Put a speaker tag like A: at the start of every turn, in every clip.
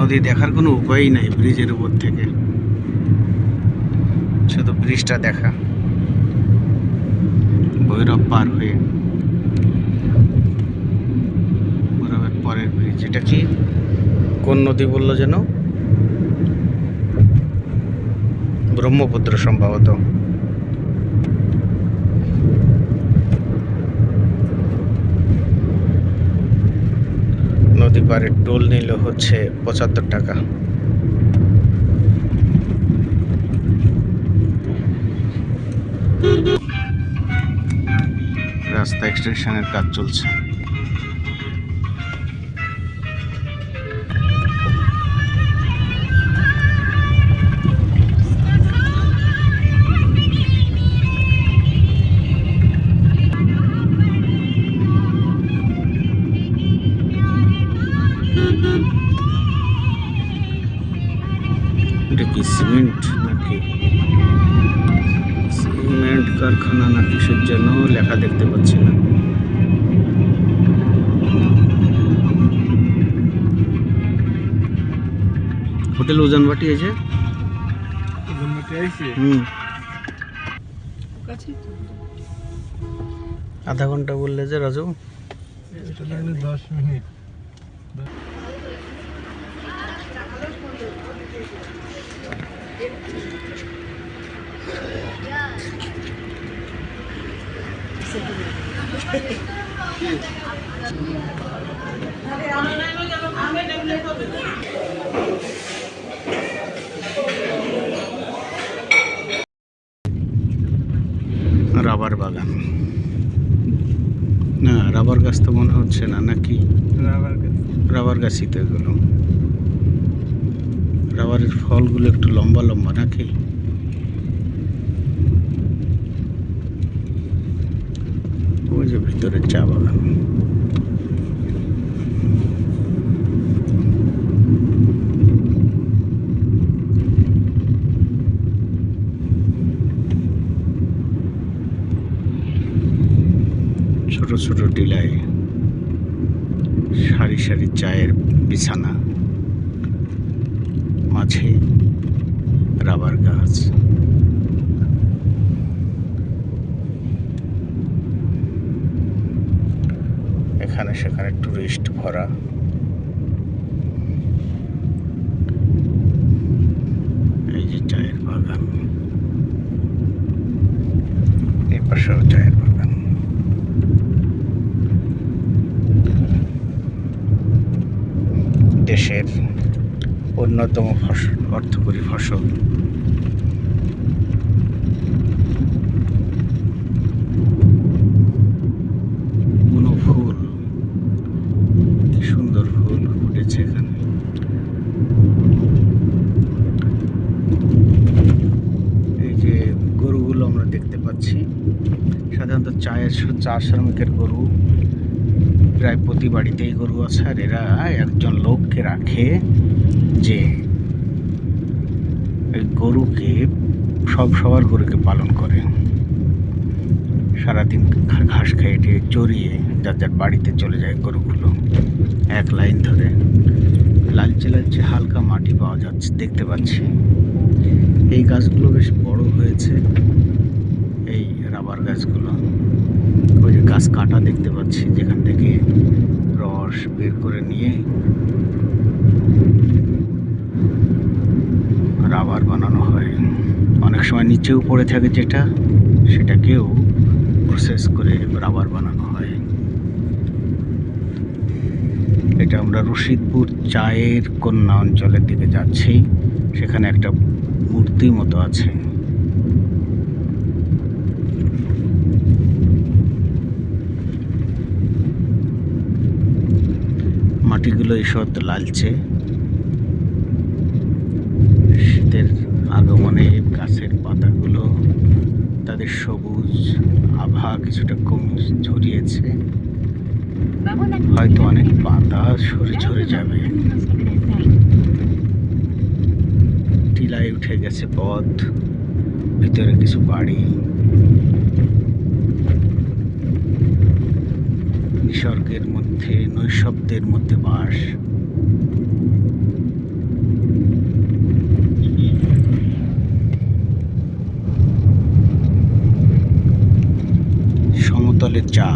A: নদী দেখার কোনো উপায়ই নাই ব্রিজের উপর থেকে, শুধু ব্রিজটা দেখা ভৈরব পার হয়ে। ভৈরবের পরের ব্রিজ এটা কি, কোন নদী বললো যেন? ব্রহ্মপুত্র সম্ভবত। নদী পাড়ের টোল নিল হচ্ছে 75 টাকা। রাস্তা এক্সটেনশনের কাজ চলছে। এটা কি সিমেন্ট নাকি, সিমেন্ট কারখানা না কিসের যেন লেখা দেখতে পাচ্ছি না। হোটেল উজানবাটি আছে। আধা ঘন্টা বললে যে রাজু,
B: 10 মিনিট।
A: রাবার বাগান না, রাবার গাছ তো মনে হচ্ছে না, নাকি? রাবার গাছই তো এগুলো। রাবারের ফলগুলো একটু লম্বা লম্বা নাকি? ওই যে ভিতরে চা বাগান। ছোট ছোট টিলায় সারি সারি চায়ের বিছানা, মাঝে রাবার গাছ। এখানে সেখানে টুরিস্ট ভরা। এই যে চায়ের বাগান, এই পাশেও চায়ের বাগান। দেশের অন্যতম ফসল, অর্থকরী ফসল। কোনো ফুল, কি সুন্দর ফুল ফুটেছে এখানে। এই যে গরুগুলো আমরা দেখতে পাচ্ছি, সাধারণত চা শ্রমিকের গরু প্রায় প্রতি বাড়িতেই গরু আছে। আর এরা একজন লোককে রাখে যে এই গরুকে সবার গরুকে পালন করে, সারাদিন ঘাস খাইয়ে চড়িয়ে যার যার বাড়িতে চলে যায় গরুগুলো এক লাইন ধরে। লালচে লালচে হালকা মাটি পাওয়া যাচ্ছে, দেখতে পাচ্ছি। এই গাছগুলো বেশ বড় হয়েছে, এই রাবার গাছগুলো। ওই যে গাছ কাটা দেখতে পাচ্ছি, যেখান থেকে রস বের করে নিয়ে রাবার বানানো হয়। অনেক সময় নিচেও পড়ে থাকে যেটা, সেটাকেও প্রসেস করে রাবার বানানো হয়। এটা আমরা রশিদপুর চায়ের কন্যা অঞ্চলের দিকে যাচ্ছি। সেখানে একটা মূর্তি মতো আছে। মাটিগুলো ঈষৎ লালচে। শীতের আগমনে গাছের পাতাগুলো তাদের সবুজ আভা কিছুটা কমে ঝরিয়েছে। হয়তো অনেক পাতা ঝরে যাবে। টিলায় উঠে গেছে পথ, ভিতরে কিছু বাড়ি। নিসর্গের মধ্যে, নৈশব্দের মধ্যে বাস। সমতলের চা,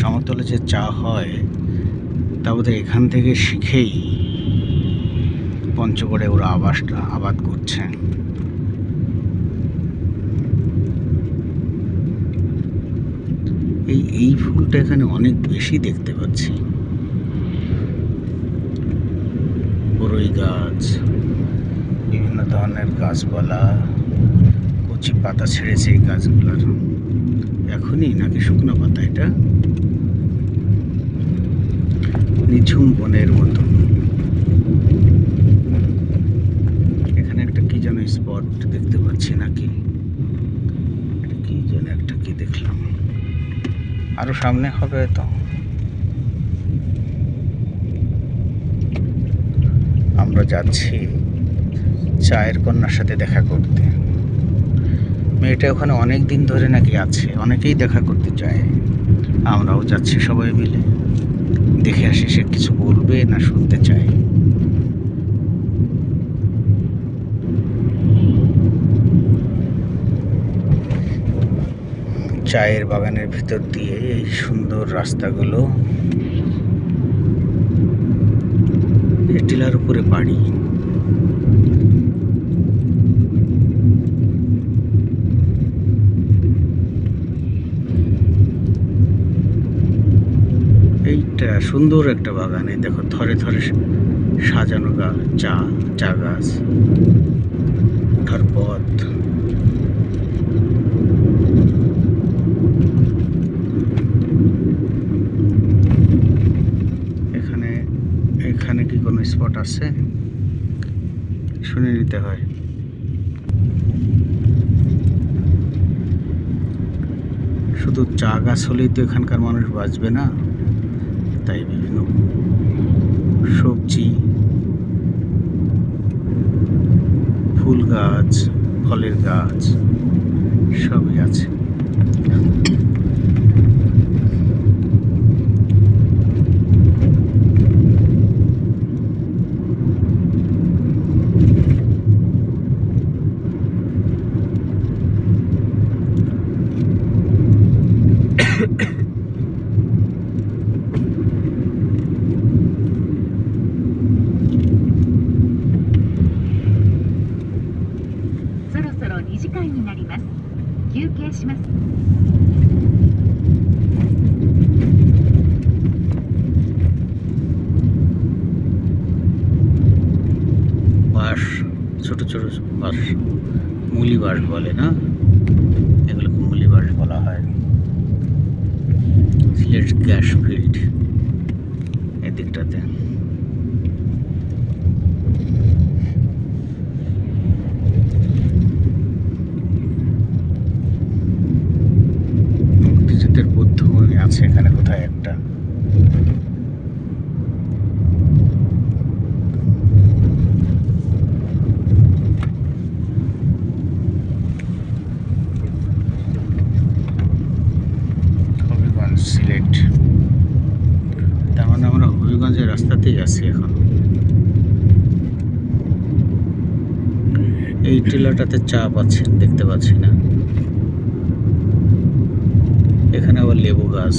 A: সমতলে যে চা হয় তা বোধহয় এখান থেকে শিখেই পঞ্চগড়ে ওরা আবাদ করছে। এই ফুলটা এখানে অনেক বেশি দেখতে পাচ্ছি। বড়ই গাছ, বিভিন্ন ধরনের গাছপালা, কচি পাতা ছেড়েছে এই গাছগুলোর। এখনই নাকি শুকনো পাতা? এটা নিঝুম বনের মতো। এখানে একটা কি যেন স্পট দেখতে পাচ্ছি, নাকি এটা কি যেন একটা কি দেখলাম, আরো সামনে হবে তো। আমরা যাচ্ছি চায়ের কন্যার সাথে দেখা করতে। মেয়েটা ওখানে অনেক দিন ধরে নাকি আছে, অনেকেই দেখা করতে চায়। আমরাও যাচ্ছি সবাই মিলে, দেখে আসি সে কিছু বলবে না শুনতে চায়। চায়ের বাগানের ভিতর দিয়ে এই সুন্দর রাস্তাগুলো, টিলার উপরে বাড়ি। এইটা সুন্দর একটা বাগান। এই দেখো থরে থরে সাজানো চা গাছ, ওঠার পথ। এখানে কি কোনো স্পট আছে? শুনে নিতে হয়। শুধু চা গাছ হলেই তো এখানকার মানুষ বাঁচবে না, তাই বিভিন্ন সবজি, ফুল গাছ, ফলের গাছ সবই আছে। বাঁশ, ছোট ছোট বাঁশ, মুলি বাঁশ বলে না, এগুলোকে মুলি বাঁশ বলা হয়। সিলেট গ্যাস ফিল্ড এদিকটাতে। মুক্তিযুদ্ধের বৌদ্ধভূমি আছে এখানে কোথায় একটা। সিলেট, তার মানে আমরা হবিগঞ্জের রাস্তাতেই আছি এখন। এই টিলাটাতে চা পাচ্ছেন, দেখতে পাচ্ছি না। এখানে আবার লেবু গাছ।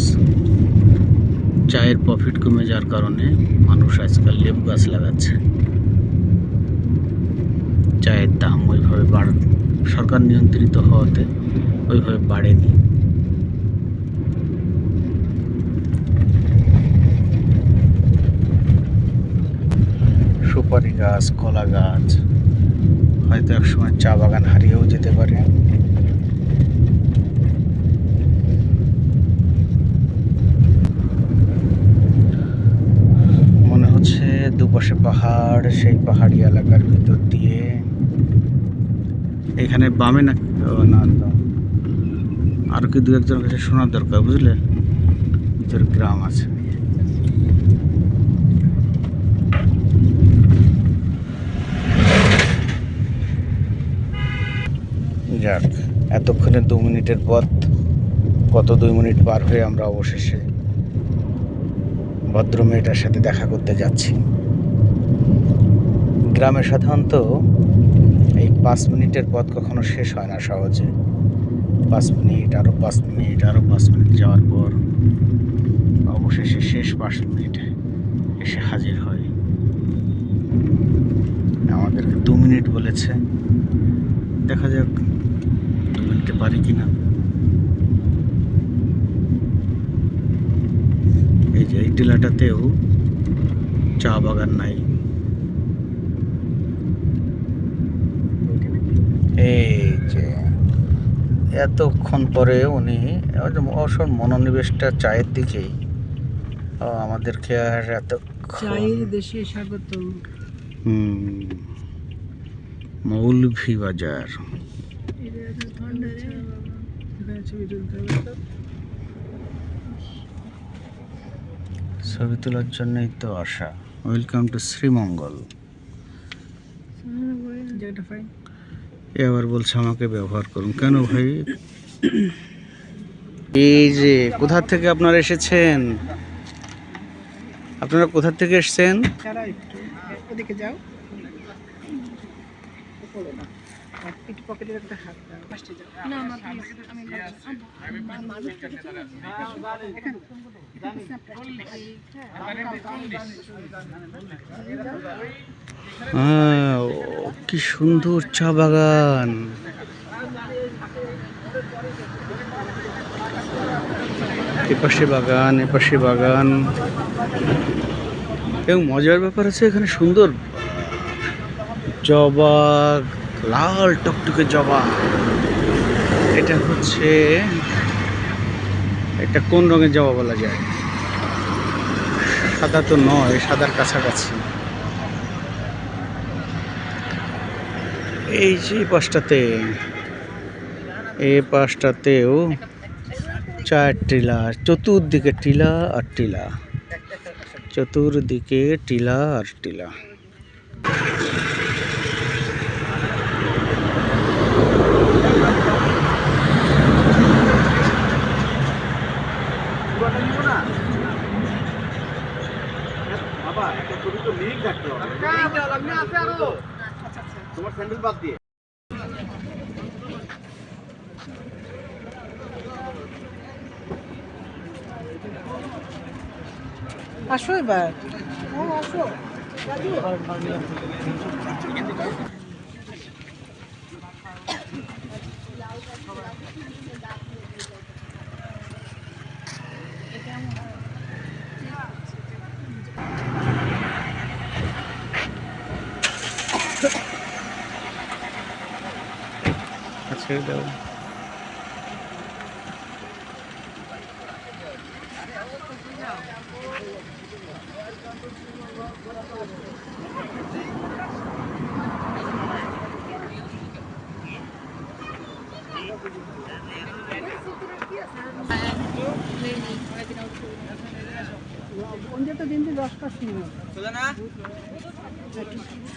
A: চায়ের প্রফিট কমে যাওয়ার কারণে মানুষ আজকাল লেবু গাছ লাগাচ্ছে। চায়ের দাম ওইভাবে সরকার নিয়ন্ত্রিত হওয়াতে ওইভাবে বাড়েনি। সুপারি গাছ, কলা গাছ, হয়তো একসময় চা বাগান হারিয়েও যেতে পারে। মনে হচ্ছে দুপাশে পাহাড়, সেই পাহাড়ি এলাকার ভিতর দিয়ে। এখানে বামে না আরো কি দু একজনের কাছে শোনার দরকার, বুঝলে, ভিতরে গ্রাম আছে। যাক, এতক্ষণে 2 মিনিটের পথ, কত 2 মিনিট পার হয়ে আমরা অবশেষে ভদ্র মেয়েটার সাথে দেখা করতে যাচ্ছি। গ্রামে সাধারণত এই 5 মিনিটের পথ কখনো শেষ হয় না সহজে। 5 মিনিট, আরও 5 মিনিট, আরও 5 মিনিট যাওয়ার পর অবশেষে শেষ 5 মিনিট এসে হাজির হয়। আমাদেরকে 2 মিনিট বলেছে, দেখা যাক 2 মিনিটে পারি কিনা। এই যে এই টিলাটাতেও চা বাগান নাই। এই যে এতক্ষণ পরে উনি অবসর মনোনিবেশটা চায়ের দিকেই। আমাদেরকে আর
B: চায়ের দেশে স্বাগত।
A: মৌলভীবাজার। ছবি তোলার জন্যই তো আসা। Welcome to Sreemangal. এ আবার বলছে আমাকে ব্যবহার করুন। কেন ভাই? এই যে কোথা থেকে আপনারা এসেছেন? আপনারা কোথা থেকে এসেছেন?
B: ওদিকে যাও। একটু পকেটের একটা হাত দাও। পাশে যাও। না না
A: কি সুন্দর চা বাগান। এপাশে বাগান, এপাশে বাগান। এবং মজার ব্যাপার আছে, এখানে সুন্দর জবা, লাল টকটকে জবা। এটা হচ্ছে, এটা কোন রঙের জবা বলা যায়? সাদা তো নয়, সাদার কাছাকাছি। এই যে এই পাশটাতেও চায়ের টিলা, চতুর্দিকে টিলা আর টিলা, চতুর্দিকে টিলা আর টিলা। তোমার স্যান্ডেল বাদ দিয়ে
B: আসো এবার। আসো।
A: ছেড়ে দাও।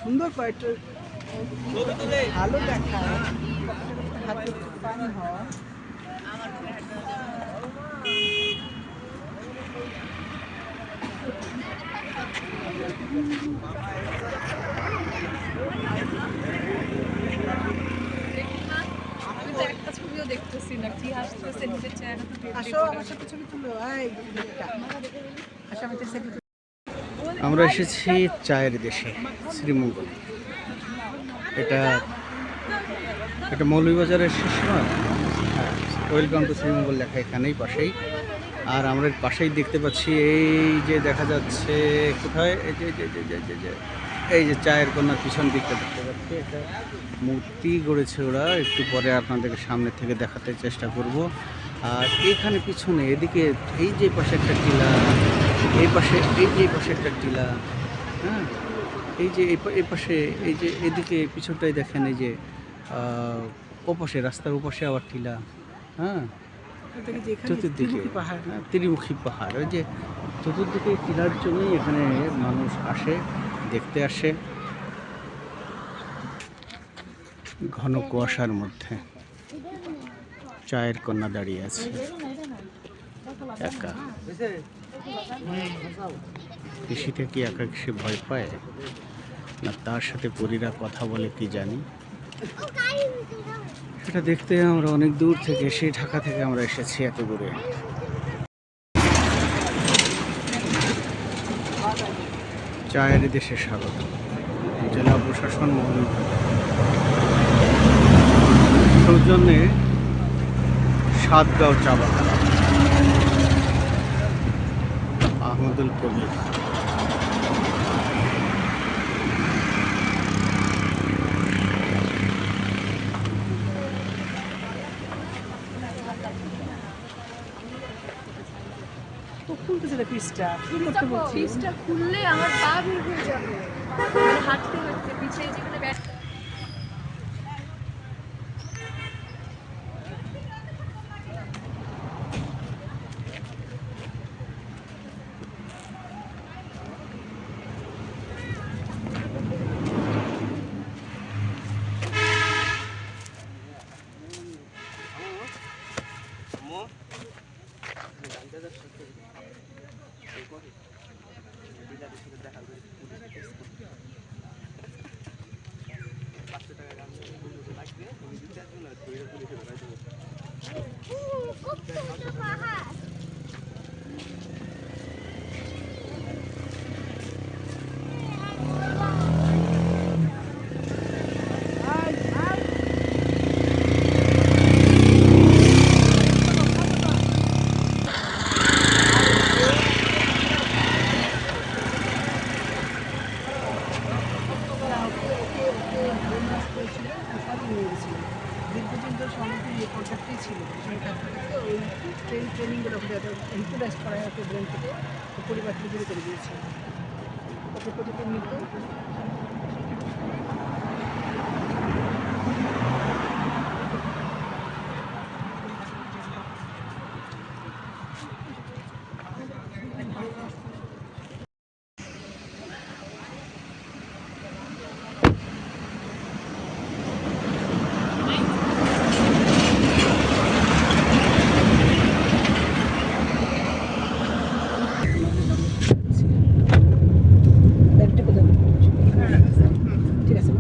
B: সুন্দর কয়েকটা ভালো দেখা হাতে পানি হওয়া।
A: আমরা এসেছি চায়ের দেশে, শ্রীমঙ্গল। এটা মৌলভীবাজারের শেষ নয়? হ্যাঁ, ওয়েলকাম টু শ্রীমঙ্গল লেখা এখানেই পাশেই। আর আমরা পাশেই দেখতে পাচ্ছি, এই যে দেখা যাচ্ছে কোথায়, এই যে চায়ের কন্যার পিছন দিকটা দেখতে পাচ্ছি, এটা মূর্তি গড়েছে ওরা। একটু পরে আপনাদেরকে সামনে থেকে দেখাতে চেষ্টা করব। আর এখানে পিছনে এদিকে এই যে পাশে একটা টিলা, এই পাশে একটা টিলা, হ্যাঁ, এই যে এই পাশে, এই যে এদিকে পিছনটাই দেখেন, এই যে ওপাশে রাস্তার ওপাশে আবার টিলা, হ্যাঁ, চতুর্দিকে ত্রিমুখী পাহাড়। ওই যে চতুর্দিকে টিলার জন্যই এখানে মানুষ আসে, দেখতে আসে। ঘন কুয়াশার মধ্যে চায়ের কন্যা দাঁড়িয়ে আছে একা। কৃষিতে কি একা সে ভয় পায়, না তার সাথে পরীরা কথা বলে কি জানি। এটা দেখতে আমরা অনেক দূর থেকে, সেই ঢাকা থেকে আমরা এসেছি এত দূরে। চায়ের দেশে স্বাগত। জেলা প্রশাসন মৌলভীবাজার সৌজন্যে সাতগাঁও চা বাগান, আহমদুল কবির।
B: তো খুলতেছে না পিসটা, কি করতে বলছি?
C: পিসটা খুললে আমার পা বের হয়ে যাবে, মানে হাঁটতে হাঁটতে পিছিয়ে যেখানে ব্যাট।
B: দীর্ঘদিন ধরে সমিতির এই কন্ট্রাক্টেই ছিল, ওই ট্রেনিংগুলো ইউটিলাইজ করা হয় ব্রেন থেকে পরিবার থেকে দূরে করে দিয়েছে। কত প্রতিদিন নিত ঠিক আছে।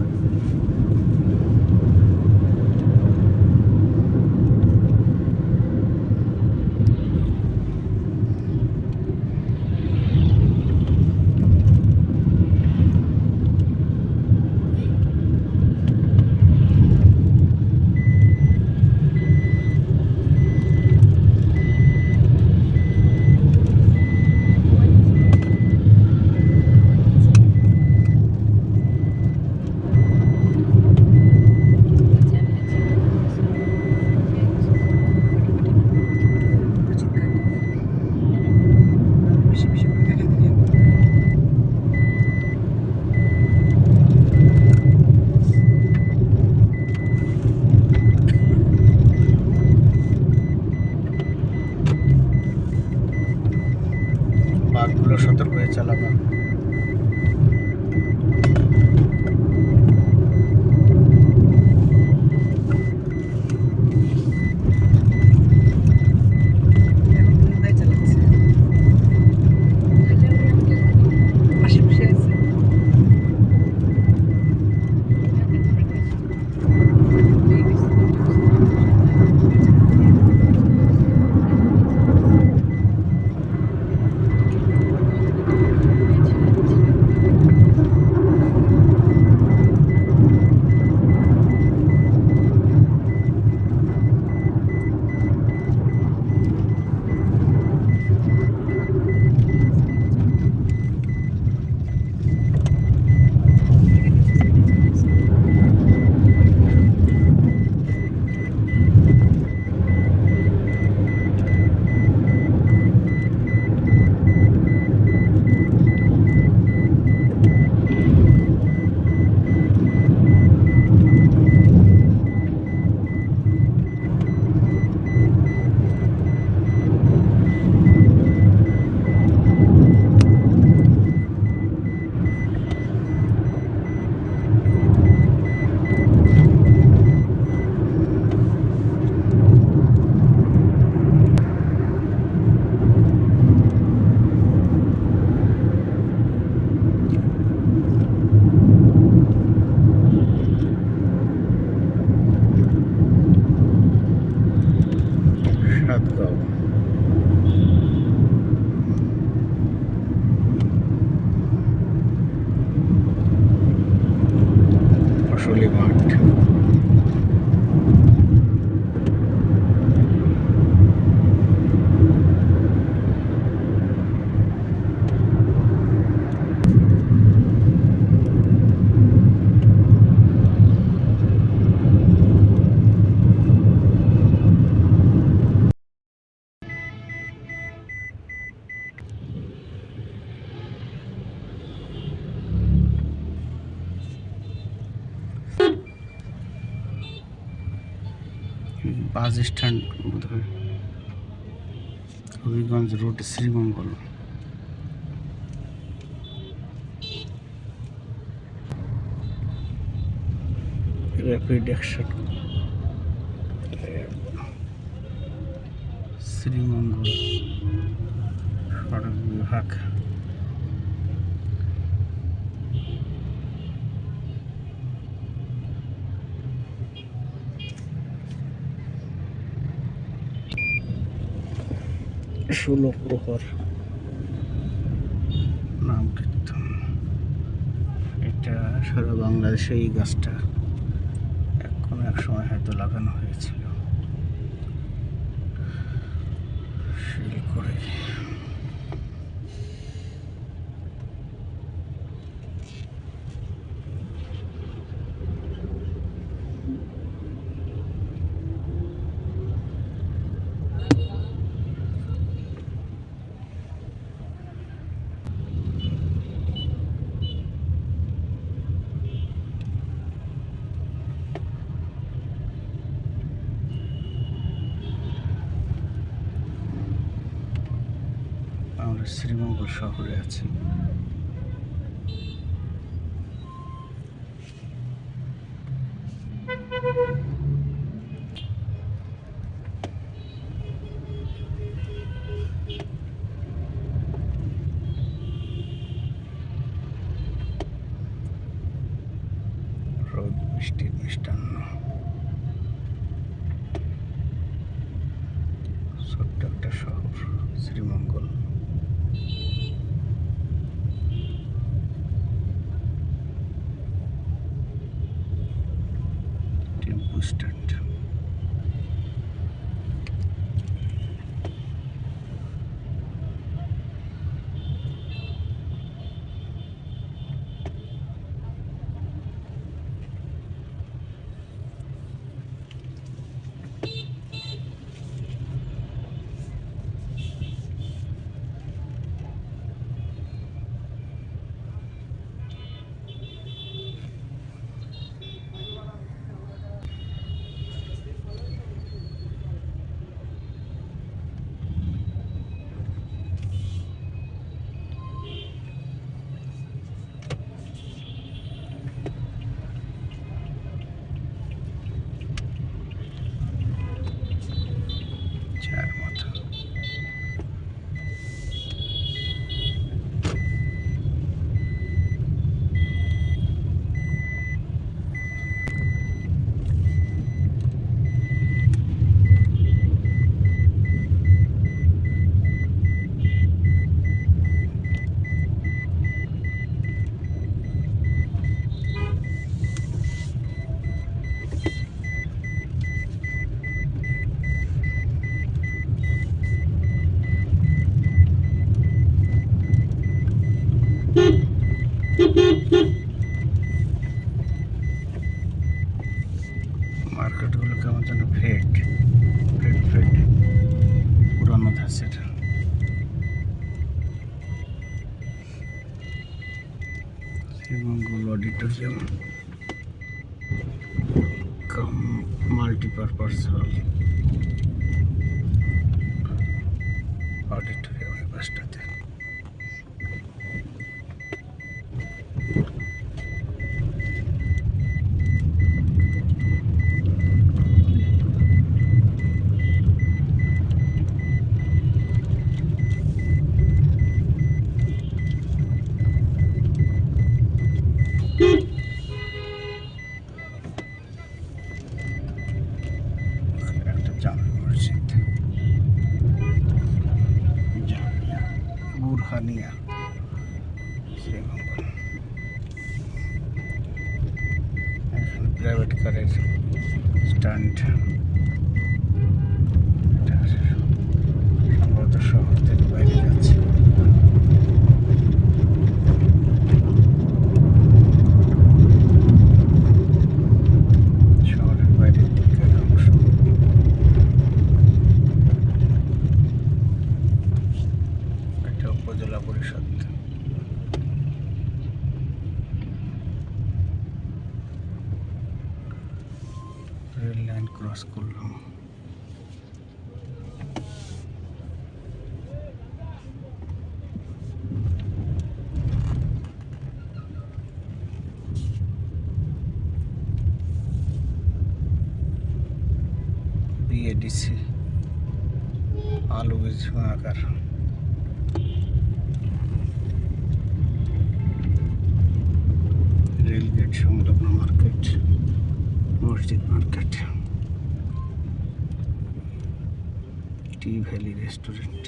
A: বাসগুলো সতর্ক হয়ে চালাবা।
B: আশেপাশে আছে
A: বাস স্ট্যান্ড বোধহয়, Habiganj road, Sreemangal. Rapid action, Sreemangal সড়ক বিভাগ। ষোলো প্রহর নাম কীর্তন। এটা সারা বাংলাদেশে এই গাছটা কোনো এক সময় হয়তো লাগানো হয়েছিল শিল করে। আমরা শ্রীমঙ্গল শহরে আছি। রোদ বৃষ্টির মিষ্টান্ন, ছোট্ট একটা শহর শ্রীমঙ্গল। Tempo stand. চার মাথা। মার্কেটগুলো কেমন যেন ফ্রেড ফ্রেড ফ্রেড পুরানো ধাঁচের। শ্রীমঙ্গল অডিটোরিয়াম কাম মাল্টিপারপাস হল। অডিটোরিয়াম এই বাসটাতে। একটা জামে মসজিদ, জামিয়া বুরহানিয়া শ্রীমঙ্গল। এখানে প্রাইভেট কারের স্ট্যান্ড। এটা সম্ভবত শহর থেকে বাইরে যাচ্ছে। শহরের বাইরের দিকের অংশ। এটা উপজেলা পরিষদ। রেল লাইন ক্রস করলাম। এডিসি আলু বীজ আকার। রেলগেট সংলগ্ন মার্কেট, মসজিদ মার্কেট, টি ভ্যালি রেস্টুরেন্ট।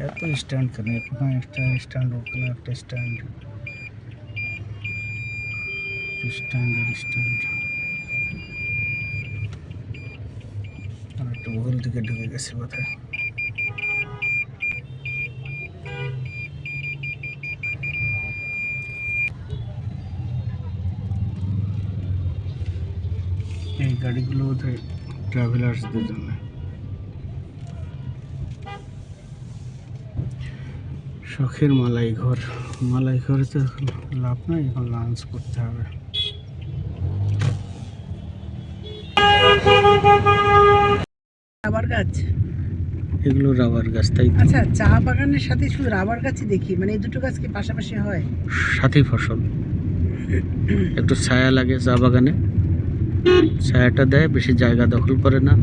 A: এত স্ট্যান্ড কেন? এখানে একটা স্ট্যান্ড, ওখানে একটা স্ট্যান্ড, স্ট্যান্ডের স্ট্যান্ড। আর একটু ভুল দিকে ঢুকে গেছে বোধহয়। এই গাড়িগুলো বোধহয় ট্রাভেলার্সদের জন্য। শখের মালাই ঘর, মালাই ঘরে তো এখন লাভ নাই, এখন লাঞ্চ করতে হবে।
B: রাবার গাছ,
A: এগুলো রাবার গাছ, তাই তো?
B: আচ্ছা চা বাগানের সাথে শুধু রাবার গাছই দেখি, মানে এই দুটো গাছ কি পাশাপাশি হয়?
A: সাথী ফসল, একটু ছায়া লাগে চা বাগানে, ছায়াটা দেয়, বেশি জায়গা দখল করে না।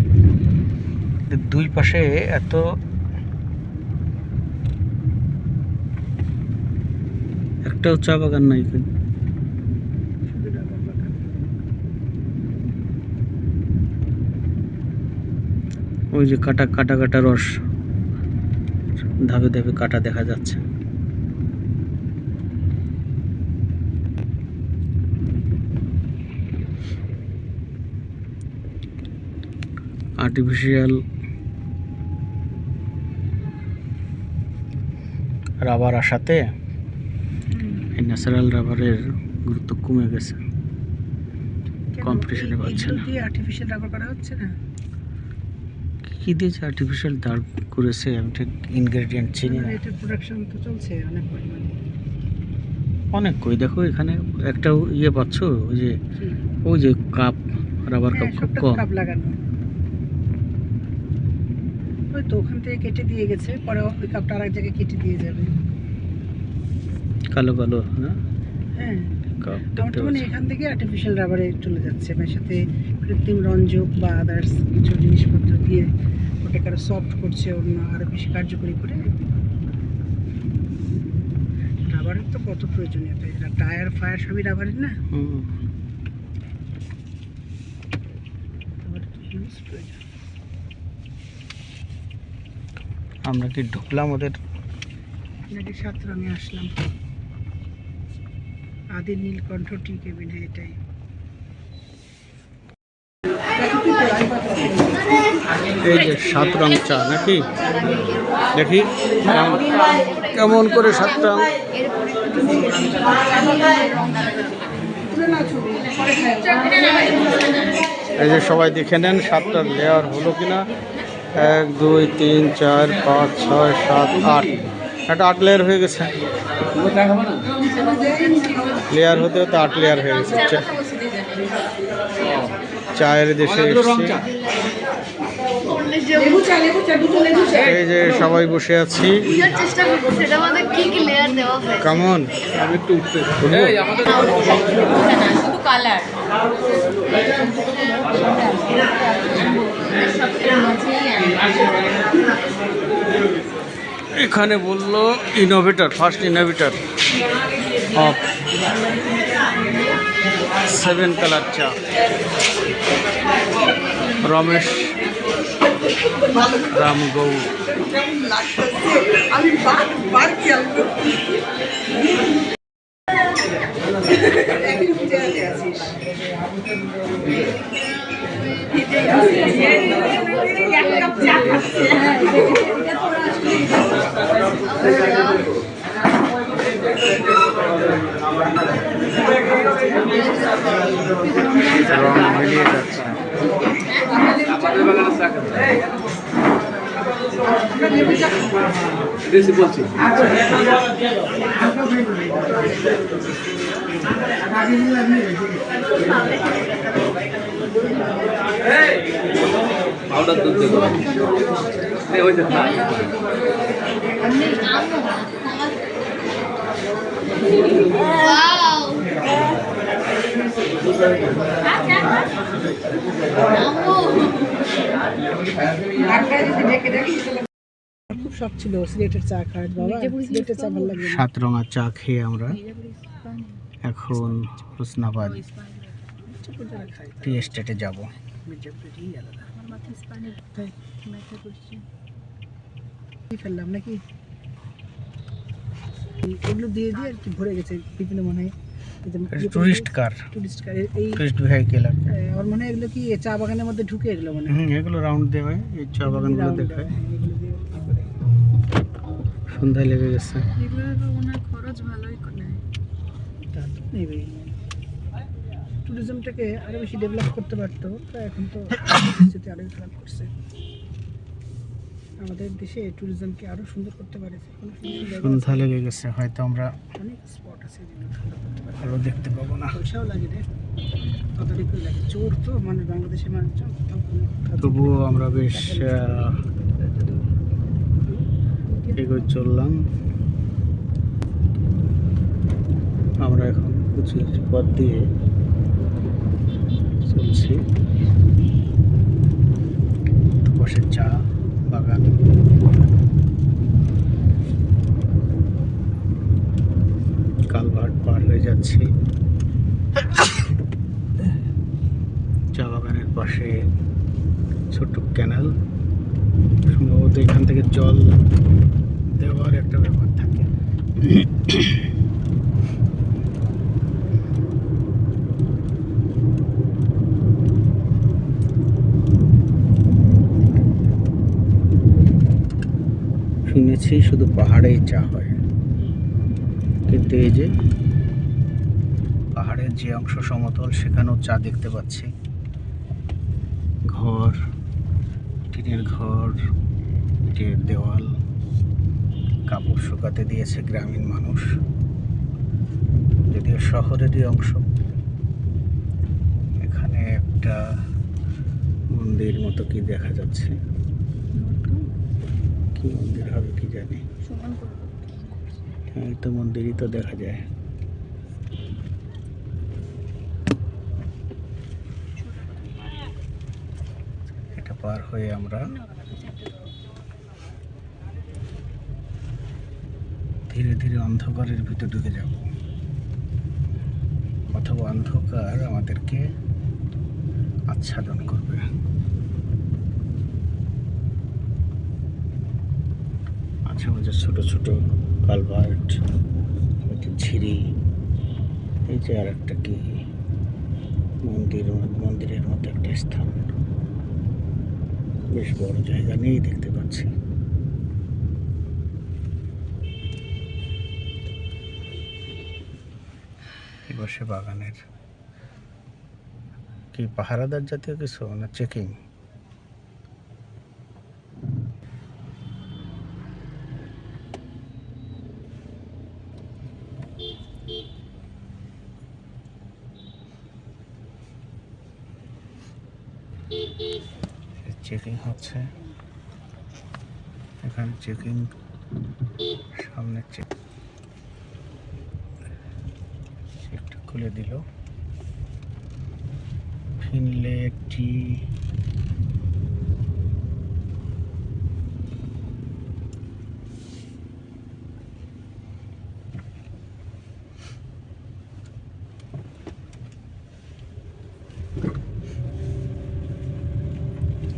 A: দুই পাশে এত একটাও চা বাগান নাই এখানে।
B: শুধু রাবার বাগান।
A: ওই যে কাটা কাটা কাটা রস, ধাপে ধাপে কাটা দেখা যাচ্ছে। আর্টিফিশিয়াল রাবার আসাতে এই ন্যাচারাল রাবারের গুরুত্ব কমে গেছে, কম্পিটিশনে পাচ্ছে না।
B: দিয়ে আর্টিফিশিয়াল রাবার করা হচ্ছে না।
A: কি দিয়েছে আর্টিফিশিয়াল দাঁড় করেছে, আমি ঠিক ইনগ্রেডিয়েন্ট চিনি না।
B: এটা প্রোডাকশন তো চলছে অনেক পরিমাণে।
A: অনেক কই দেখো এখানে একটা ইয়ে পাচ্ছ, ওই যে
B: কি?
A: ওই যে কাপ, রাবার কাপ খুব
B: সবটা
A: কম।
B: কাপ লাগানো। ওই তো ওখান থেকে কেটে দিয়ে গেছে, পরে ওই কাপটা আরেক জায়গায় কেটে দিয়ে যাবে।
A: কালো কালো, হ্যাঁ
B: হ্যাঁ,
A: কাপ
B: আমার
A: দেখতে
B: তো মানে
A: পাচ্ছি।
B: এখান থেকে আর্টিফিশিয়াল রাবারে চলে যাচ্ছে, এর সাথে কৃত্রিম রঞ্জক বা আদার্স কিছু জিনিসপত্র দিয়ে ওটাকে আরো সফট করছে, অন্য আরো বেশি কার্যকরী করে। রাবারের তো কত প্রয়োজনীয়তা, এটা টায়ার ফায়ার সবই রাবারের না,
A: হুম,
B: রাবারের তো হিউজ প্রয়োজন।
A: আমরা কি ঢুকলাম ওদের?
B: নাকি 7 রঙে আসলাম। আদি নীলকণ্ঠ টি কেবিনে এটাই।
A: এই যে 7 রং চা নাকি, দেখি কেমন করে 7 রং। এই যে সবাই দেখে নেন 7টা লেয়ার হলো কিনা। 1 2 3 4 5 6 7 8, একটা 8 লেয়ার হয়ে গেছে। লেয়ার হতে হতে 8 লেয়ার হয়ে গেছে। চায়ের দেশে এসেছি। এই যে সবাই বসে আছি।
C: বুঝার চেষ্টা করছি সেটা আমাদের কি কি লেয়ার দেওয়া হয়।
A: কেমন? আমি একটু উঠতে
C: শুধু কালার।
A: এখানে বললো innovator, first innovator of 7 colour চা, রমেশ রাম গৌড়।
B: আমি বার খেয়াল করছি।
A: রং মিলিয়ে যাচ্ছে।
D: পাউডার দুধ দেবো ওই যে না
B: খুব শখ ছিল সিলেটের চা খাওয়ার বাবা, সিলেটের চা ভালো লাগে।
A: 7 রঙা চা খেয়ে আমরা এখন হোসনাবাদ টি এস্টেটে যাব।
B: ফেললাম নাকি এগুলো দিয়ে দিয়ে আর কি ভরে গেছে বিভিন্ন মনে হয়
A: টুরিস্ট কার,
B: টুরিস্ট কার এই
A: টুরিস্ট ভেহিকেল।
B: আমার মনে হয় এগুলো কি চা বাগানের মধ্যে ঢুকে এগুলো মানে
A: এগুলো রাউন্ড দেওয়া হয়, এই চা বাগানগুলো দেখায়। সন্ধ্যায় লেগে গেছে।
C: খরচ ভালোই করে
B: ট্যুরিজমটাকে আরো বেশি ডেভেলপ করতে পারতো, তো এখন তো আরো খারাপ করছে। আমাদের দেশে ট্যুরিজমকে আরো সুন্দর করতে পারে।
A: সন্ধ্যা লেগে গেছে, হয়তো আমরা
B: অনেক স্পট আছে যেগুলো সুন্দর করতে পারে।
A: আরো দেখতে পাবো না।
B: পয়সাও লাগে রে, তদারকি লাগে। চোর তো মানে বাংলাদেশের মানুষ,
A: তবুও আমরা বেশ এগোয় চললাম। আমরা এখন উঁচু উঁচু পথ দিয়ে চলছি। পাশে চা বাগান, কালভার্ট পার হয়ে যাচ্ছি। চা বাগানের পাশে ছোট্ট ক্যানাল, সম্ভবত এখান থেকে জল দেওয়ার একটা ব্যাপার থাকে। শুনেছি শুধু পাহাড়েই চা হয়, কিন্তু এই যে পাহাড়ের যে অংশ সমতল সেখানেও চা দেখতে পাচ্ছি। ঘর, টিনের ঘর, ইটের দেওয়াল, কাপড় শুকাতে দিয়েছে গ্রামীণ মানুষ, যদিও শহরেরই অংশ। এখানে একটা মন্দির মতো কি দেখা যাচ্ছে, কি মন্দির হবে কি জানি। এই তো মন্দিরই তো দেখা যায়। এটা পার হয়ে আমরা ধীরে ধীরে অন্ধকারের ভিতর ঢুকে যাব, অথবা অন্ধকার আমাদেরকে আচ্ছাদন করবে। মাঝে মাঝে ছোট ছোট কালভার্ট, ঝিরি, এই যে আর একটা কি মন্দিরের মতো একটা স্থান, বেশ বড় জায়গা নিয়েই দেখতে পাচ্ছি। বসে বাগানের কি পাহারাদার জাতীয় কিছু না চেকিং। চেকিং হচ্ছে এখানে, চেকিং সামনে চেকটা খুলে দিল। ফিনলে টি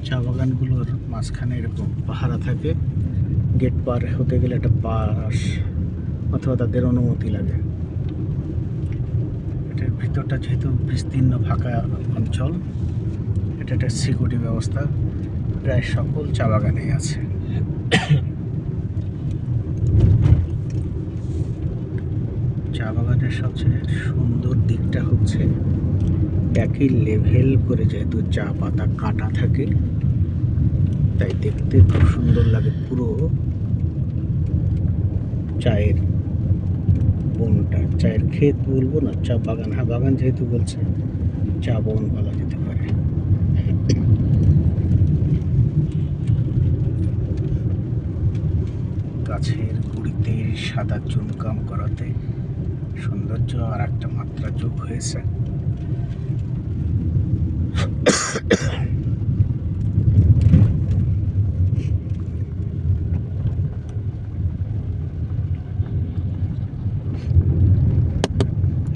A: চা বাগানগুলোর মাঝখানে এরকম পাহারা থাকে, গেট পার হতে গেলে একটা পাস অথবা তাদের অনুমতি লাগে। এটার ভিতরটা যেহেতু বিস্তীর্ণ ফাঁকা অঞ্চল, এটা একটা সিকিউরিটি ব্যবস্থা প্রায় সকল চা বাগানেই আছে। চা বাগানের সবচেয়ে সুন্দর দিকটা হচ্ছে একই লেভেল করে যেহেতু চা পাতা কাটা থাকে, তাই দেখতে খুব সুন্দর লাগে। পুরো চায়ের বনটা, চায়ের ক্ষেত বলবো না, চা বাগান, হ্যাঁ বাগান যেহেতু বলছে, চা বন বলা যেতে পারে। গাছের গুড়িতে সাদা চুনকাম করাতে সৌন্দর্য আর একটা মাত্রা যোগ হয়েছে।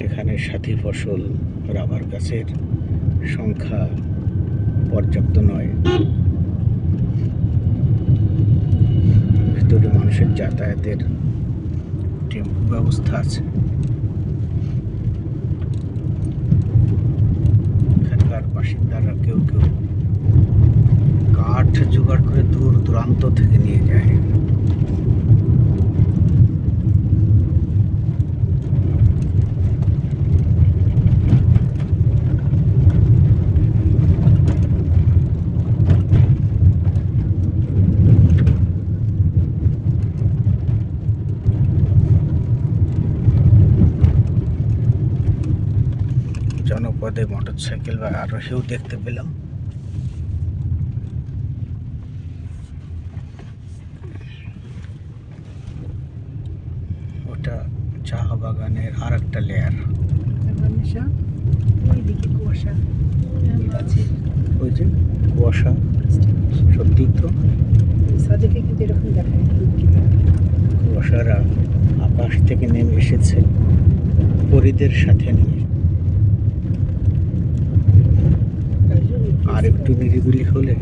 A: এখানে সাথী ফসল রাবার গাছের সংখ্যা পর্যাপ্ত নয়। ভিতরে মানুষের যাতায়াতের টেম্পু ব্যবস্থা আছে। এখানকার বাসিন্দারা কেউ কেউ কাঠ জোগাড় করে দূর দূরান্ত থেকে নিয়ে যায়। জনপদে মোটরসাইকেল বা আরোহীও দেখতে পেলাম। ওটা চা বাগানের আর একটা লেয়ার।
B: নিশা ওইদিকে কুয়াশা আছে,
A: ওই যে কুয়াশা, সত্যি তো
B: সাদেকে কিন্তু এরকম দেখায়।
A: কুয়াশারা আকাশ থেকে নেমে এসেছে পরীদের সাথে নিয়ে। আর একটু নিরিবিলি হলে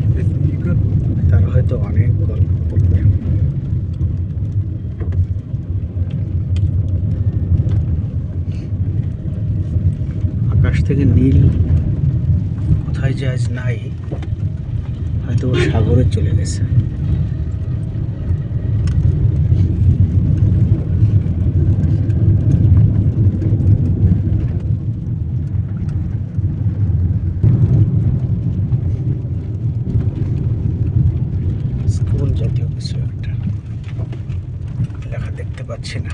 A: তারা হয়তো অনেক গল্প করবে। আকাশ থেকে নীল কোথায় যে আজ নাই, হয়তো ও সাগরে চলে গেছে। স্কুল জাতীয় কিছু একটা লেখা দেখতে পাচ্ছি না।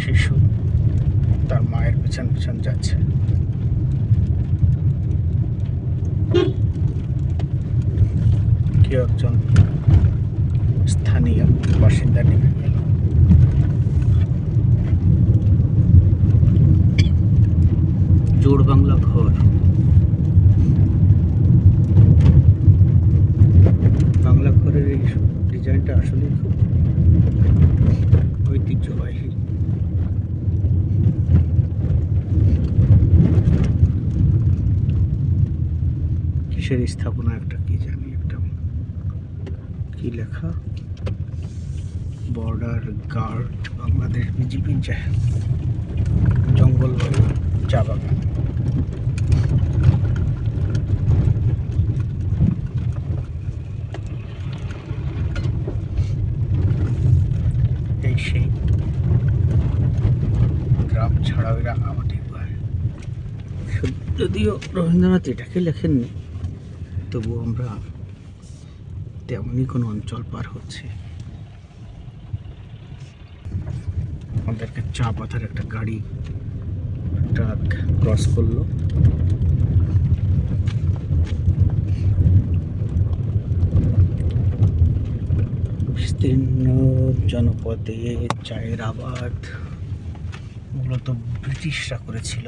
A: শিশু তার মায়ের পিছন পিছন যাচ্ছে। কেউ একজন স্থানীয় বাসিন্দা নেমে গেল। জোড় বাংলা ঘর। বাংলা ঘরের এই ডিজাইনটা আসলে খুব ঐতিহ্যবাহী। কিসের স্থাপনা একটা, কি জানি, একটা কি লেখা, border guard Bangladesh BGB Jangalbari চা বাগান। এই সেই গ্রাম ছাড়াও এরা আমাদের পায়। যদিও রবীন্দ্রনাথ এটাকে লেখেননি, তবু আমরা তেমনই কোনো অঞ্চল পার হচ্ছে। আমাদেরকে চা পাতার একটা গাড়ি, ট্রাক ক্রস করলো। বিস্তীর্ণ জনপদে চায়ের আবাদ মূলত ব্রিটিশরা করেছিল।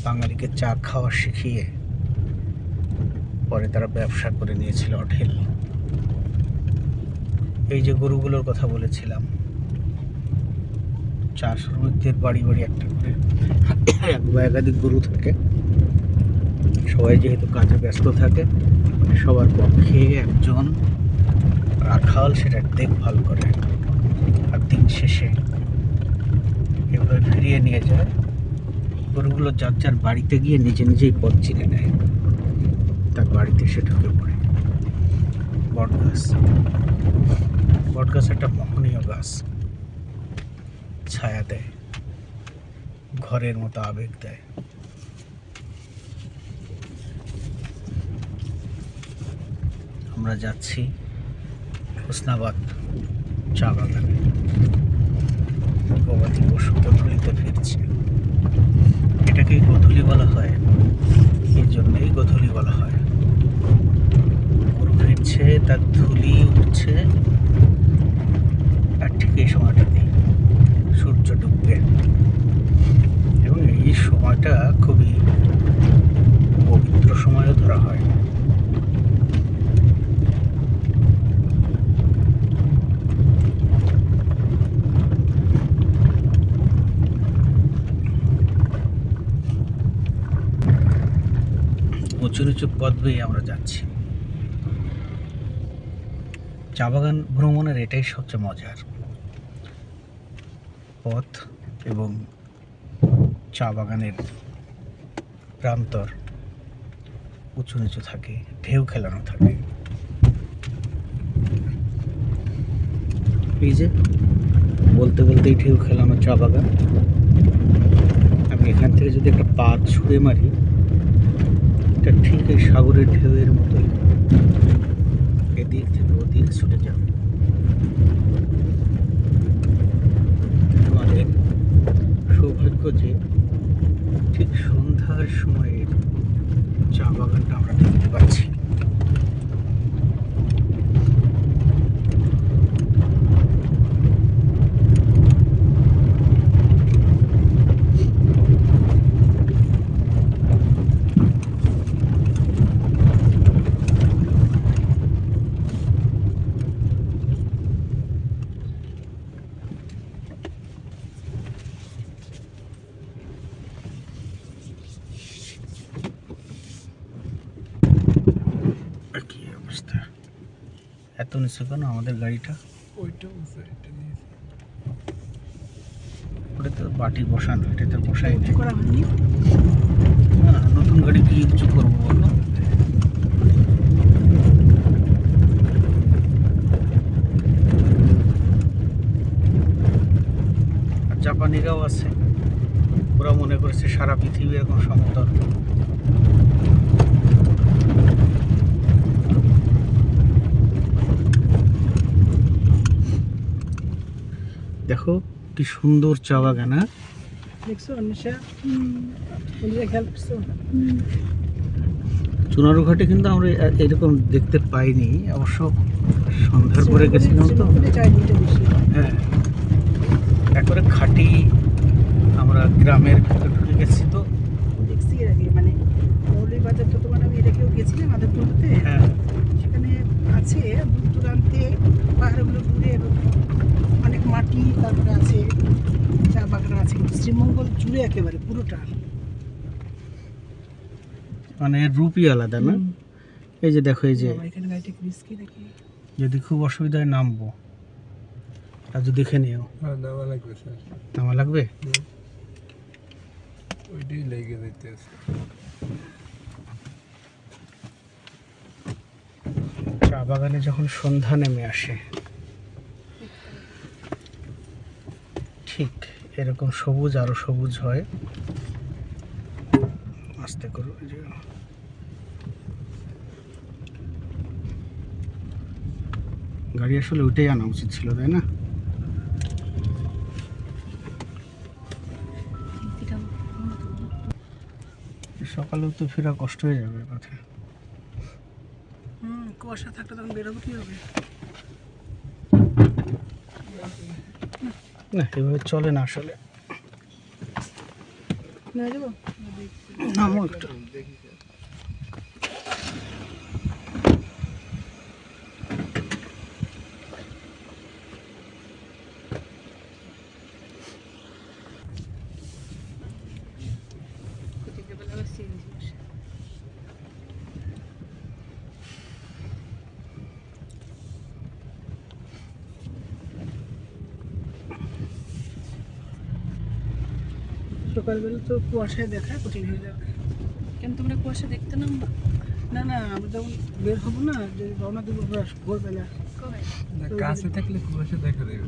A: বাঙালিকে চা খাওয়া শিখিয়ে পরে তারা ব্যবসা করে নিয়েছিল অঢেল। এই যে গরুগুলোর কথা বলেছিলাম, চা শ্রমিকদের বাড়ি বাড়ি একটা করে এক বা একাধিক গরু থাকে। সবাই যেহেতু কাজে ব্যস্ত থাকে, সবার পক্ষে একজন রাখাল সেটা দেখভাল করে, আর দিন শেষে এভাবে ফিরিয়ে নিয়ে যায়। গরুগুলো যার যার বাড়িতে গিয়ে নিজে নিজেই পথ চিনে নেয়। তার বাড়িতে সে ঢুকে পড়ে। বটগাছ, বটগাছ একটা মোহনীয় গাছ। ছায়া দেয়, ঘরের মতো আবেগ দেয়। আমরা যাচ্ছি হোসনাবাদ চা বাগানে। গবাদি পশু গোধূলিতে ফিরছে। এটাকে গোধূলি বলা হয়, এই জন্যই গোধূলি বলা হয়। গরু ফিরছে, তার ধুলি উঠছে, আর ঠিক এই সময়টাতেই সূর্য ডুববে। এবং এই সময়টা খুবই পবিত্র সময়ও ধরা হয়। উঁচু নিচু পথ বেয়ে আমরা যাচ্ছি। চা বাগান ভ্রমণের এটাই সবচেয়ে মজার। পথ এবং চা বাগানের প্রান্তর উঁচু নিচু থাকে, ঢেউ খেলানো থাকে। এই যে বলতে বলতেই ঢেউ খেলানো চা বাগান। আমি এখান থেকে যদি একটা পা ছুঁড়ে মারি, এটা ঠিক এই সাগরের ঢেউয়ের মতোই এদিক থেকে ওদিক ছুটে যাবে। আমাদের সৌভাগ্য যে ঠিক সন্ধ্যার সময়ে চা বাগানটা আমরা দেখতে পাচ্ছি। কি অবস্থা, এত নিচু কেন আমাদের গাড়িটা? ওটা তো বাটি বসানো, এটা তো বসাই
B: উঁচু করা হয়নি।
A: না, নতুন গাড়ি কি উঁচু করবো বলো? আর জাপানিরাও আছে, ওরা মনে করেছে সারা পৃথিবী এরকম সমতল। দেখো কি সুন্দর চা বাগান।
B: দেখছো অনিশা? অনিশা খেয়াল করছো?
A: চুনারু ঘাটে কিন্তু আমরা এরকম দেখতে পাইনি, অবশ্য সন্ধ্যার পরে গেছিলাম তো। হ্যাঁ, একবারে খাঁটি আমরা গ্রামের ভিতরে ঢুকে গেছি তো।
B: দেখছি এর আগে, মানে মৌলভীবাজার তো তোমার আমি এটাকেও গেছিলাম মাধবপুরতে।
A: হ্যাঁ,
B: সেখানে আছে দূর দূরান্তে পাহাড়গুলো ঘুরে এবং অনেক মাটি, তারপরে আছে চা বাগান আছে, কিন্তু শ্রীমঙ্গল জুড়ে একেবারে পুরোটা।
A: মানে রূপই আলাদা না? এই যে দেখো, এই যে
B: এখানে গাড়িটা রিস্কি নাকি?
A: যদি খুব অসুবিধা হয় নামবো, রাজু দেখে নিও।
D: নামা লাগবে স্যার,
A: নামা লাগবে?
D: ওইটাই লেগে যাইতেছে।
A: চা বাগানে যখন সন্ধ্যা নেমে আসে, ঠিক এরকম সবুজ আরো সবুজ হয়। আস্তে করো, এই যে গাড়ি আসলে ওইটাই আনা উচিত ছিল, তাই না? সকালেও তো ফেরা কষ্ট হয়ে যাবে পথে।
B: কুয়াশা থাকলে তখন বেরোবো কি হবে?
A: না, এভাবে চলে না আসলে।
B: না যাবো
A: নামো একটু।
B: সকালবেলা তো কুয়াশায় দেখা কঠিন হয়ে যাবে।
C: কেন তোমরা কুয়াশা দেখতে নাম?
B: না না, আমরা যখন বের হবো না, যে রওনা দেবো ভোরবেলা,
D: কাছে থাকলে কুয়াশা দেখা দেবে।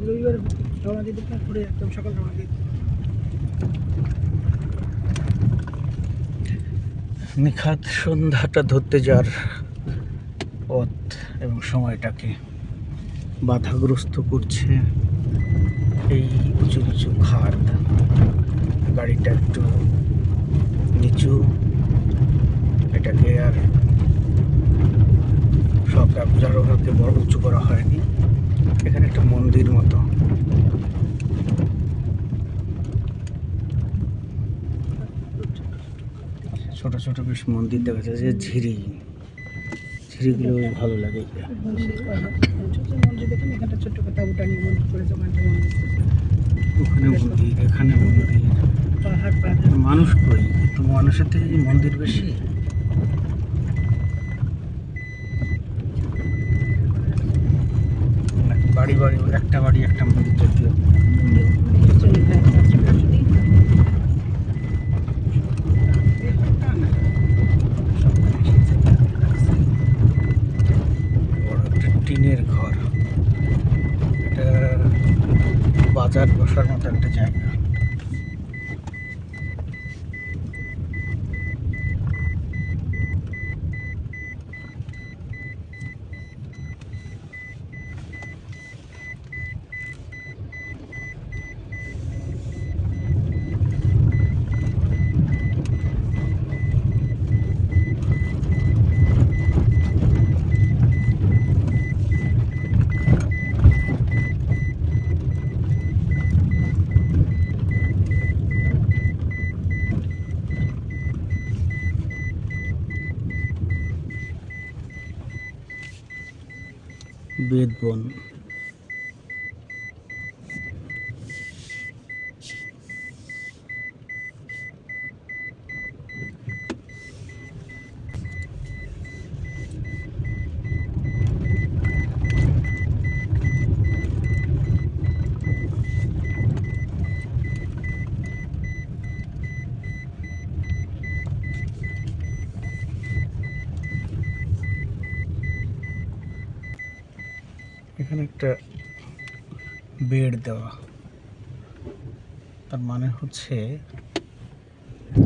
B: রবিবার রওনা দিয়ে দেবো, ঘুরে একদম সকাল রওনা দিয়ে।
A: নিখাত সন্ধ্যাটা ধরতে যাওয়ার পথ এবং সময়টাকে বাধাগ্রস্ত করছে এই উঁচু নিচু খাদ, গাড়িটা একটু নিচু, এটাকে আর সব ব্যবসাকে বড় উঁচু করা হয়নি। এখানে একটা মন্দির মতো, ছোট ছোট বেশ মন্দির দেখা যাচ্ছে, ঝিরিগুলো বেশ ভালো লাগে।
B: ছোট মন্দির দেখুন, এখানটা ছোট্ট কথা উঠানি মন্দির করেছে, ওখানটা মন্দির,
A: ওখানে মন্দির, এখানে মন্দির,
B: পাহাড় পাহাড়।
A: মানুষ কই, কিন্তু মানুষের থেকে কি মন্দির বেশি? বাড়ি বাড়ি একটা বাড়ি একটা মন্দির দেখলো। বড় একটা টিনের ঘর, এটা বাজার বসার মতো একটা জায়গা। বেদবন, এখানে একটা বেড দেওয়া, তার মানে হচ্ছে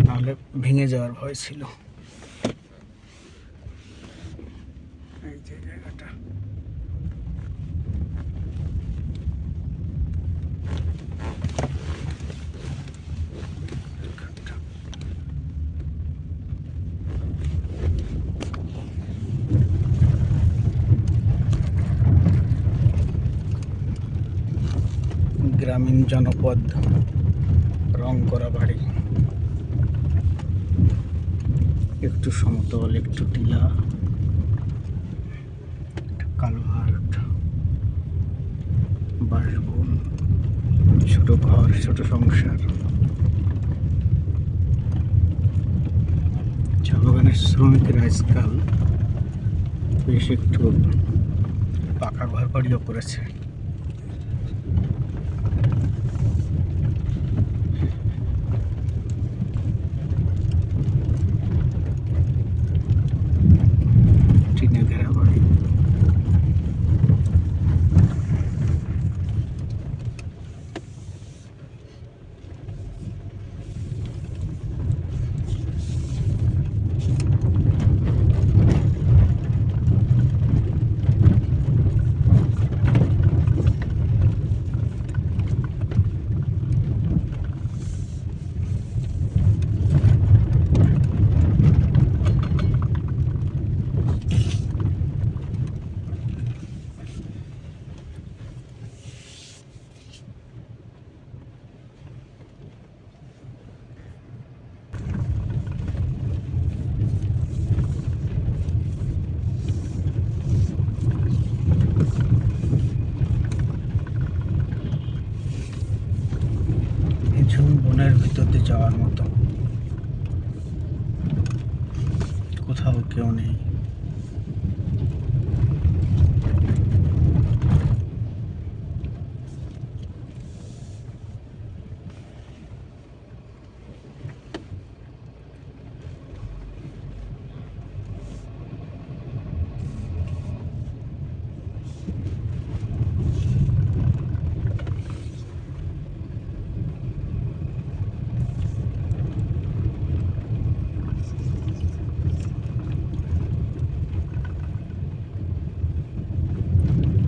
A: নাহলে ভেঙে যাওয়ার ভয় ছিল। এই যে জায়গাটা, গ্রামীণ জনপদ, রং করা বাড়ি, একটু সমতল একটু টিলা, কালভার্ট, বাসবন, ছোট ঘর, ছোট সংসার। চা বাগানের শ্রমিকেরা আজকাল বেশ একটু পাকা ঘর বাড়িও করেছে। টিনে ঘেরা বাড়ি, ঝুম বনের ভিতর দিয়ে যাওয়ার মতো, কোথাও কেউ নেই।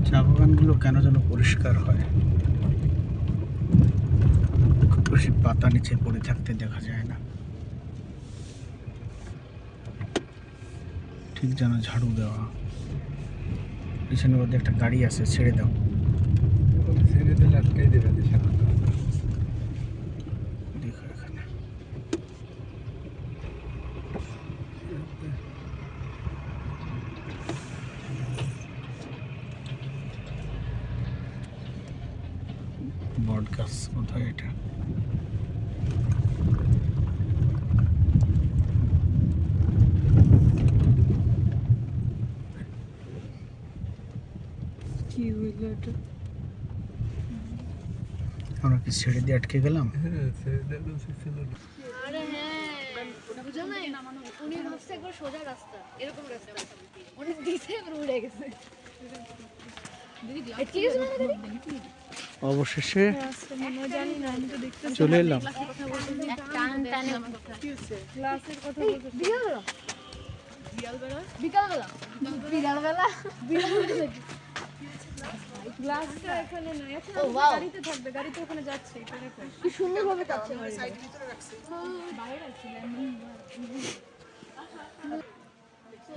A: চা বাগানগুলো কেন যেন পরিষ্কার হয়। বেশি পাতা নিচে পড়ে থাকতে দেখা যায় না, ঠিক যেন ঝাড়ু দেওয়া। পিছনের মধ্যে একটা গাড়ি আছে, ছেড়ে দাও।
D: ছেড়ে দিলে আটকাই দেবে সামনে।
A: দেখো এখানে বট গাছ কোথায় এটা?
B: কি হইলো এটা?
A: আমরা কি ছেড়ে দিয়ে আটকে গেলাম?
D: হ্যাঁ ছেড়ে দিলে উচিত ছিল না।
C: আরে হ্যাঁ, বুঝো নাই? উনি ভাবছে একবার সোজা রাস্তা, এরকম রাস্তা। উনি দিছে একবার উড়ে গেছে। এ কি হয়েছে না দিদি?
A: অবশেষে
B: জানি না, আমি তো দেখতে
A: চলে এলাম।
C: টান টানে
B: কি হচ্ছে?
C: ক্লাসের কথা বলতে বিকালবেলা বিকালবেলা বিকালবেলা বিকালবেলা
B: গ্লাসটা এখানে না, এখন
C: ও ওয়াও,
B: গাড়িতে থাকবে, গাড়িতে ওখানে যাচ্ছে, এটা দেখো।
C: কি সুন্দরভাবে কাটছে
B: সাইডের ভিতরে রাখছে।
C: বাইরে আছে।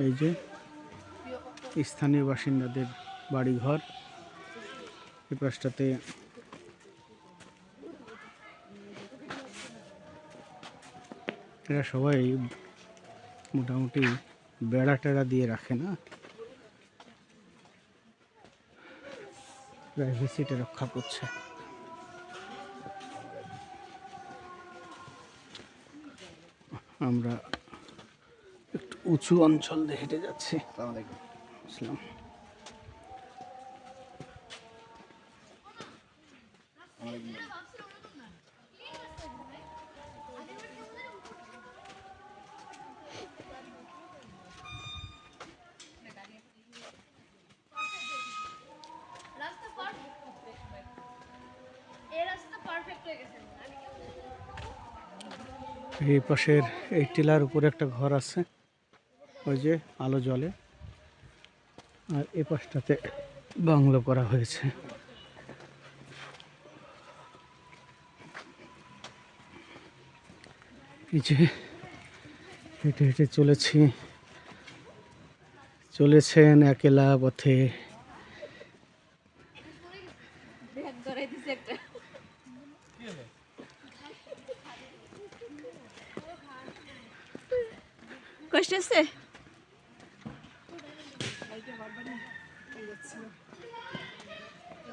A: এই যে স্থানীয় বাসিন্দাদের বাড়িঘর, এই পাশটাতে এরা সবাই মোটামুটি বেড়া টেড়া দিয়ে রাখে না, প্রাইভেসিটা রক্ষা করছে। আমরা একটু উঁচু অঞ্চল দিয়ে হেঁটে যাচ্ছি। আসসালাম।
C: রাস্তা পারফেক্ট, এই রাস্তা পারফেক্ট হয়ে গেছে।
A: এই পাশের এই টিলার উপরে একটা ঘর আছে, ওই যে আলো জ্বলে, আর এ পাশটাতে বাংলো করা হয়েছে। এই যে হেঁটে হেঁটে চলেছেন একলা পথে।
C: ব্যাগ ধরাই দিছে একটা। কষ্ট আছে?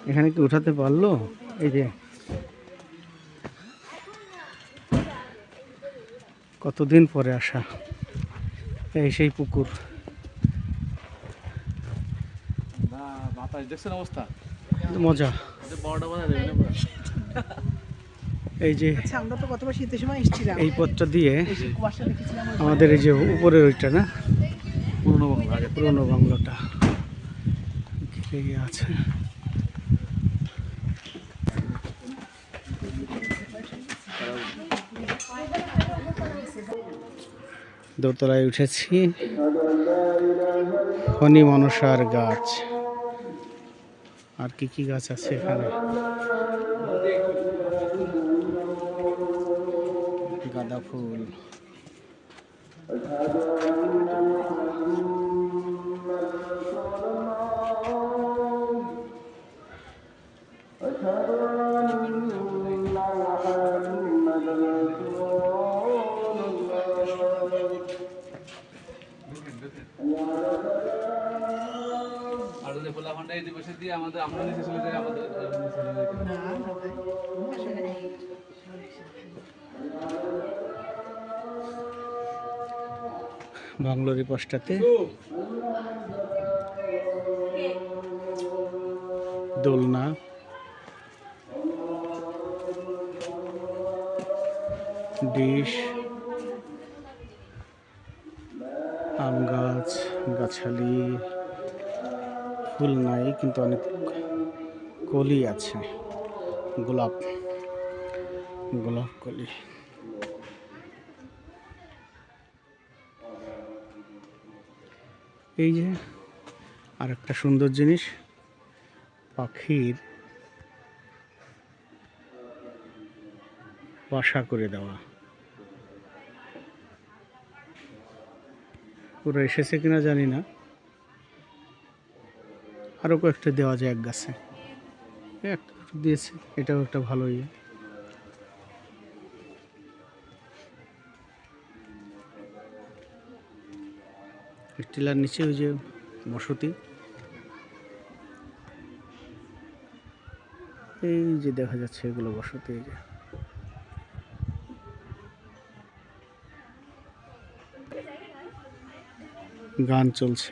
A: এখানে কি উঠাতে পারলো? এই যে কতদিন পরে আসা, এই সেই পুকুর।
E: বাতাস দেখছেন অবস্থা,
A: মজা।
E: বড়টা বানায় দেবে না পুরো।
A: এই যে
B: আচ্ছা, আমরা তো গতবার শীতের সময় এসেছিলাম,
A: এই পথটা দিয়ে
B: এসে কুয়াশা দেখেছিলাম।
A: আমাদের এই যে উপরের ওইটা না,
E: পুরনো বাংলা আগে
A: পুরোনো বাংলোটা ঘিরে আছে। দোতলায় উঠেছি, ফণী মনসার গাছ, আর কি কি গাছ আছে এখানে? গাঁদা ফুল,
E: আর যদি বলা ফান্ডা এই দিবসে দিয়ে আমাদের আমরা নিচে চলে যাই, আমাদের নিচে চলে যাই।
A: বাংলোর এই পাশটাতে দোলনা, ডিশ, আম গাছ, গাছালি, ফুল নাই কিন্তু অনেক কলি আছে, গোলাপ কলি। এই যে আর একটা সুন্দর জিনিস, পাখির বাসা করে দেওয়া। ওরা এসেছে কিনা জানি না, আরো কয়েকটা দেওয়া যায় এক গাছে। একটা দিয়েছে, এটাও একটা ভালো ইয়ে। টিলার নিচে ওই যে বসতি, এই যে দেখা যাচ্ছে এগুলো বসতি। এই যে গান চলছে।